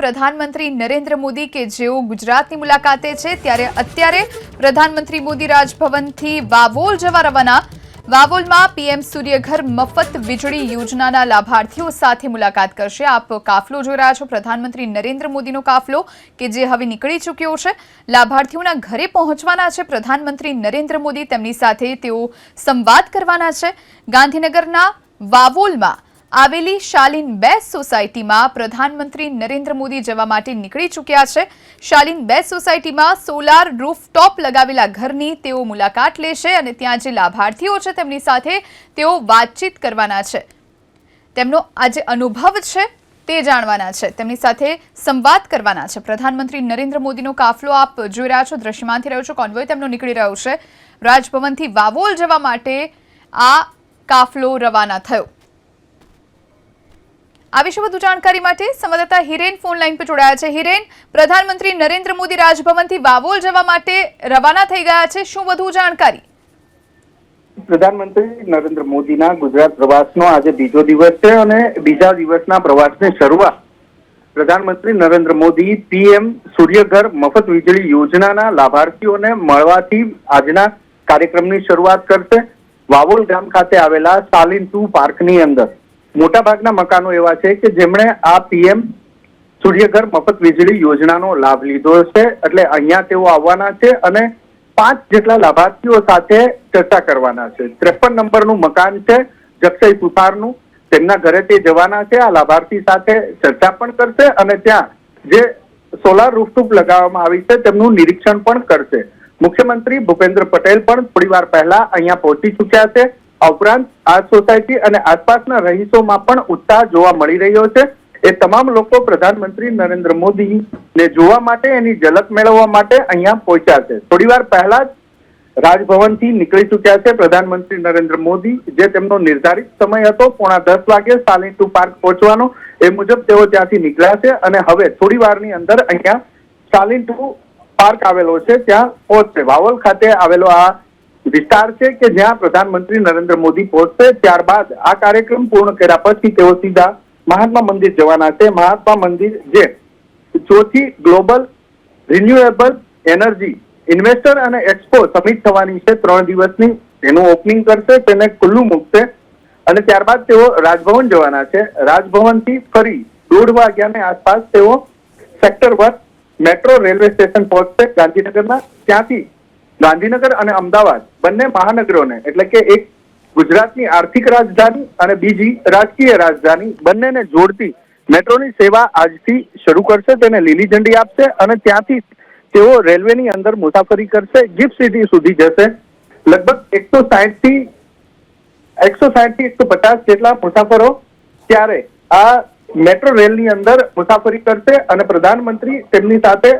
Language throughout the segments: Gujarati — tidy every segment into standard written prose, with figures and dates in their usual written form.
પ્રધાનમંત્રી નરેન્દ્ર મોદી કે જેઓ ગુજરાતની મુલાકાતે છે ત્યારે અત્યારે પ્રધાનમંત્રી મોદી રાજભવનથી વાવોલ જવા રવાના. વાવોલમાં પીએમ સૂર્યઘર મફત વીજળી યોજનાના લાભાર્થીઓ સાથે મુલાકાત કરશે. આપ કાફલો જોઈ રહ્યા છો, પ્રધાનમંત્રી નરેન્દ્ર મોદીનો કાફલો કે જે હવે નીકળી ચૂક્યો છે. લાભાર્થીઓના ઘરે પહોંચવાના છે પ્રધાનમંત્રી નરેન્દ્ર મોદી. તેમની સાથે તેઓ સંવાદ કરવાના છે. ગાંધીનગરના વાવોલમાં આવેલી શાલીન 2 સોસાયટીમાં પ્રધાનમંત્રી નરેન્દ્ર મોદી જવા માટે નીકળી ચૂક્યા છે. શાલીન 2 સોસાયટીમાં સોલાર રૂફટોપ લગાવેલા ઘરની તેઓ મુલાકાત લેશે અને ત્યાં જે લાભાર્થીઓ છે તેમની સાથે તેઓ વાતચીત કરવાના છે. તેમનો આ જે અનુભવ છે તે જાણવાના છે, તેમની સાથે સંવાદ કરવાના છે. પ્રધાનમંત્રી નરેન્દ્ર મોદીનો કાફલો આપ જોઈ રહ્યા છો, દ્રશ્યમાનથી રહ્યો છો. કોન્વોય તેમનો નીકળી રહ્યો છે. રાજભવનથી વાવોલ જવા માટે આ કાફલો રવાના થયો. આ વિશે વધુ જાણકારી માટે સંવાદદાતા હિરેન ફોન લાઈન પર જોડાયા છે. હિરેન, પ્રધાનમંત્રી નરેન્દ્ર મોદી રાજભવનથી વાવોલ જવા માટે રવાના થઈ ગયા છે, શું વધુ જાણકારી? પ્રધાનમંત્રી નરેન્દ્ર મોદીના ગુજરાત પ્રવાસનો આજે બીજો દિવસ છે અને બીજા દિવસના પ્રવાસની શરૂઆત પ્રધાનમંત્રી નરેન્દ્ર મોદી પીએમ સૂર્યઘર મફત વીજળી યોજનાના લાભાર્થીઓને મળવાથી આજના કાર્યક્રમની શરૂઆત કરશે. વાવોલ ગામ ખાતે આવેલા શાલીન 2 પાર્કની અંદર મોટાભાગના મકાનો એવા છે કે જેમણે આ પીએમ સૂર્યઘર મફત વીજળી યોજનાનો લાભ લીધો છે. એટલે અહીંયા તેઓ આવવાના છે અને 5 જેટલા લાભાર્થીઓ સાથે ચર્ચા કરવાના છે. 53 નંબરનું મકાન છે જક્ષય સુથારનું, તેમના ઘરે તે જવાના છે. આ લાભાર્થી સાથે ચર્ચા પણ કરશે અને ત્યાં જે સોલાર રૂફટોપ લગાવવામાં આવી છે તેમનું નિરીક્ષણ પણ કરશે. મુખ્યમંત્રી ભૂપેન્દ્ર પટેલ પણ થોડી વાર પહેલા અહીંયા પહોંચી ચૂક્યા છે. આ ઉપરાંત આ સોસાયટી અને આસપાસના રહીશોમાં પણ ઉત્સાહ જોવા મળી રહ્યો છે. એ તમામ લોકો પ્રધાનમંત્રી નરેન્દ્ર મોદીને જોવા માટે, એની ઝલક મેળવવા માટે અહીંયા પહોંચ્યા છે. થોડી વાર પહેલા જ રાજભવનથી નીકળી ચૂક્યા છે પ્રધાનમંત્રી નરેન્દ્ર મોદી. જે તેમનો નિર્ધારિત સમય હતો 9:30 વાગે શાલીન 2 પાર્ક પહોંચવાનો, એ મુજબ તેઓ ત્યાંથી નીકળ્યા છે અને હવે થોડી વારની અંદર અહીંયા શાલીન 2 પાર્ક આવેલો છે ત્યાં પહોંચશે. વાવોલ ખાતે આવેલો આ વિસ્તાર છે કે જ્યાં પ્રધાનમંત્રી નરેન્દ્ર મોદી પહોંચશે. ત્યારબાદ આ કાર્યક્રમ પૂર્ણ કર્યા પછી તેઓ સીધા મહાત્મા મંદિર જવાના છે. મહાત્મા મંદિર જે 4થી ગ્લોબલ રિન્યુએબલ એનર્જી ઇન્વેસ્ટર અને એક્સપો સમિટ થવાની છે 3 દિવસની, તેનું ઓપનિંગ કરશે, તેને ખુલ્લું મૂકશે અને ત્યારબાદ તેઓ રાજભવન જવાના છે. રાજભવનથી ફરી 1:30 વાગ્યાની આસપાસ તેઓ સેક્ટર 1 મેટ્રો રેલવે સ્ટેશન પહોંચશે ગાંધીનગરના. ત્યાંથી ગાંધીનગર અને અમદાવાદ બંને મહાનગરોને, એટલે કે એક ગુજરાતની આર્થિક રાજધાની અને બીજી રાજકીય રાજધાની, બંનેને જોડતી મેટ્રોની સેવા આજથી શરૂ કરશે. તેને લીલી ઝંડી આપશે અને ત્યાંથી તેઓ રેલવેની અંદર મુસાફરી કરશે. ગિફ્ટ સિટી સુધી જશે. લગભગ 160 થી 150 જેટલા મુસાફરો ત્યારે આ મેટ્રો રેલની અંદર મુસાફરી કરશે અને પ્રધાનમંત્રી તેમની સાથે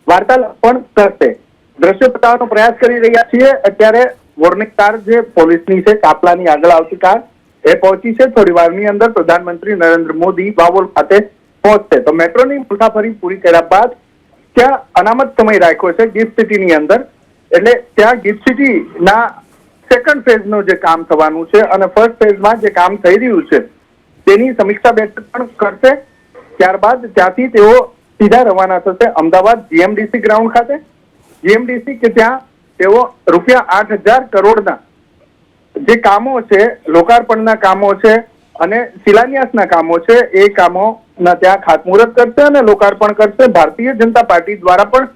વાર્તાલાપ પણ કરશે. દ્રશ્ય બતાવવાનો પ્રયાસ કરી રહ્યા છીએ. અત્યારે વોર્નિંગ કાર જે પોલીસની છે, કાફલાની આગળ આવતી કાર, એ પહોંચી છે. થોડી વારની અંદર પ્રધાનમંત્રી નરેન્દ્ર મોદી વાવોલ ખાતે પહોંચશે. તો મેટ્રોની મુસાફરી પૂરી કર્યા બાદ ત્યાં અનામત સમય રાખ્યો છે ગિફ્ટ સિટીની અંદર. એટલે ત્યાં ગિફ્ટ સિટીના સેકન્ડ ફેઝનું જે કામ થવાનું છે અને ફર્સ્ટ ફેઝમાં જે કામ થઈ રહ્યું છે તેની સમીક્ષા બેઠક પણ કરશે. ત્યારબાદ ત્યાંથી તેઓ સીધા રવાના થશે અમદાવાદ જીએમડીસી ગ્રાઉન્ડ ખાતે. જીએમડીસી કે ત્યાં તેઓ રૂપિયા 8,000 કરોડના જે કામો છે, લોકાર્પણના કામો છે અને શિલાન્યાસના કામો છે, એ કામોના ત્યાં ખાતમુહૂર્ત કરશે અને લોકાર્પણ કરશે. ભારતીય જનતા પાર્ટી દ્વારા પણ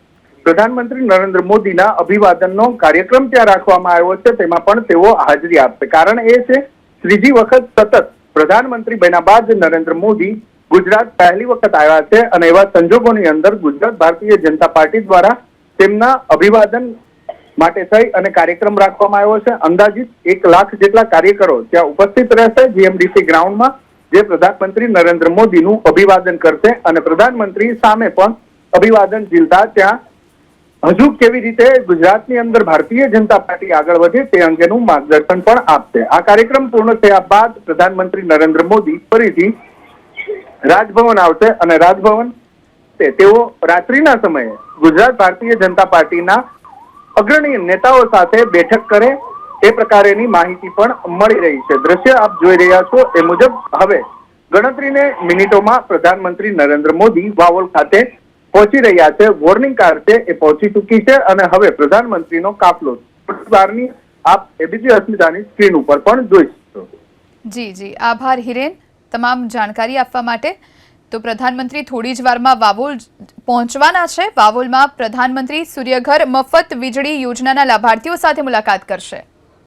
પ્રધાનમંત્રી નરેન્દ્ર મોદીના અભિવાદનનો કાર્યક્રમ ત્યાં રાખવામાં આવ્યો છે, તેમાં પણ તેઓ હાજરી આપશે. કારણ એ છે ત્રીજી વખત સતત પ્રધાનમંત્રી બન્યા બાદ નરેન્દ્ર મોદી ગુજરાત પહેલી વખત આવ્યા છે અને એવા સંજોગોની અંદર ગુજરાત ભારતીય જનતા પાર્ટી દ્વારા તેમના અભિવાદન માટે થઈ અને કાર્યક્રમ રાખવામાં આવ્યો છે. અંદાજિત 1 લાખ જેટલા કાર્યકરો ત્યાં ઉપસ્થિત રહેશે જીએમડીસી ગ્રાઉન્ડમાં, જે પ્રધાનમંત્રી નરેન્દ્ર મોદીનું અભિવાદન કરશે અને પ્રધાનમંત્રી સામે પણ અભિવાદન ઝીલતા ત્યાં હજુ કેવી રીતે ગુજરાતની અંદર ભારતીય જનતા પાર્ટી આગળ વધે તે અંગેનું માર્ગદર્શન પણ આપશે. આ કાર્યક્રમ પૂર્ણ થયા બાદ પ્રધાનમંત્રી નરેન્દ્ર મોદી ફરીથી રાજભવન આવશે અને રાજભવન તેઓ રાત્રિના સમયે ગુજરાત ભારતીય જનતા પાર્ટીના અગ્રણી નેતાઓ સાથે બેઠક કરે એ પ્રકારેની માહિતી પણ મળી રહી છે. દ્રશ્ય આપ જોઈ રહ્યા છો એ મુજબ હવે ગણતરીને મિનિટોમાં પ્રધાનમંત્રી નરેન્દ્ર મોદી વાવોલ ખાતે પહોંચી રહ્યા છે. વોર્નિંગ કાર છે એ પહોંચી ચૂકી છે અને હવે પ્રધાનમંત્રીનો કાફલો બહારની આપ એબીપી અસ્મિતાની સ્ક્રીન ઉપર પણ જોઈ શકો. જી આભાર હિરેન તમામ જાણકારી આપવા માટે. તો પ્રધાનમંત્રી થોડી જ વારમાં વાવોલ પહોંચવાના છે. વાવોલમાં પ્રધાનમંત્રી સૂર્યઘર મફત વીજળી યોજનાના લાભાર્થીઓ સાથે મુલાકાત કરશે.